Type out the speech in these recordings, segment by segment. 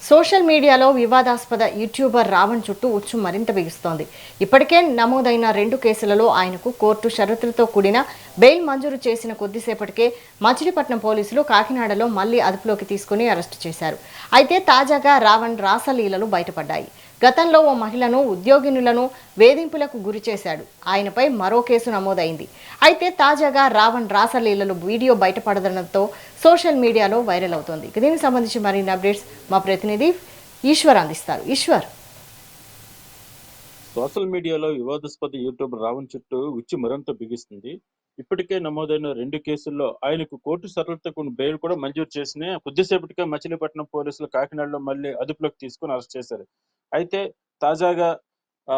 Social మీడియాలో వివాదాస్పద YouTuber Raavan చుట్టూ ఉచ్చు మరింత బిగుస్తోంది. ఇప్పటికే నమోదైన 2 కేసులలో ఆయనకు కోర్టు షరతులతో కూడిన బెయిల్ మంజూరు చేసిన కొద్దిసేపటికే మచిలీపట్నం పోలీసులు కాకినాడలో మళ్లీ అదుపులోకి తీసుకుని అరెస్టు చేశారు. అయితే తాజాగా రావణ్ రాసలీలలు బయటపడ్డాయి. గతంలో ఓ మహిళను ఉద్యోగినులను వేధింపులకు గురి చేశాడు. ఆయనపై మరో కేసు నమోదైంది. అయితే తాజాగా రావణ్ రాసలీలలు వీడియో బయటపడడంతో సోషల్ మీడియాలో వైరల్ అవుతోంది. దీనికి సంబంధించి మరిన్ని అప్డేట్స్ మా ప్రతినిధి ఈశ్వర్ అందిస్తారు. ఈశ్వర్, సోషల్ మీడియాలో వివాదాస్పద యూట్యూబర్ రావణ్ చుట్టూ ఉచ్చు మరింత బిగిస్తుంది. ఇప్పటికే నమోదైన 2 కేసుల్లో ఆయనకు కోర్టు షరతులతో కూడిన బెయిల్ కూడా మంజూరు చేసిన కొద్దిసేపటికే మచిలీపట్నం పోలీసులు కాకినాడలో మళ్ళీ అదుపులోకి తీసుకుని అరెస్ట్ చేశారు. అయితే తాజాగా ఆ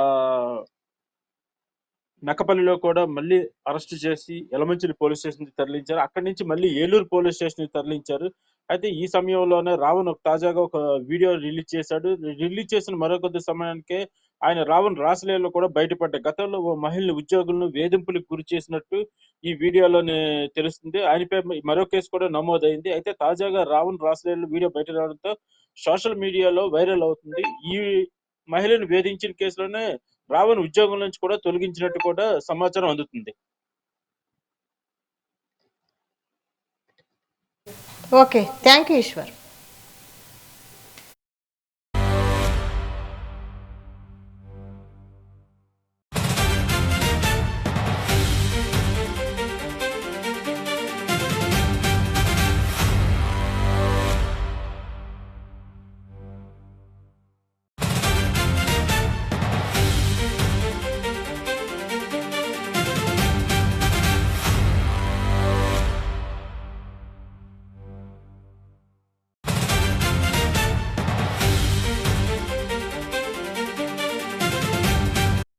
మెక్కపల్లిలో కూడా మళ్ళీ అరెస్ట్ చేసి యలమంచిలి పోలీస్ స్టేషన్‌కి తరలించారు. అక్కడి నుంచి మళ్ళీ ఏలూరు పోలీస్ స్టేషన్‌కి తరలించారు. అయితే ఈ సమయంలోనే రావణ్ తాజాగా ఒక వీడియో రిలీజ్ చేశాడు. రిలీజ్ చేసిన మరో కొద్ది సమయానికే ఆయన రావణ్ రాసలీలలు కూడా బయటపడ్డాయి. గతంలో ఓ మహిళని ఉద్యోగులను వేధింపులకు గురి చేసినట్టు ఈ వీడియోలోనే తెలుస్తుంది. ఆయనపై మరో కేసు కూడా నమోదైంది. అయితే తాజాగా రావణ్ రాసలీలలు వీడియో బయట రావడంతో సోషల్ మీడియాలో వైరల్ అవుతుంది. ఈ మహిళను వేధించిన కేసులోనే రావణ్ ఉద్యోగం నుంచి కూడా తొలగించినట్టు కూడా సమాచారం అందుతుంది. Okay, thank you Eshwar.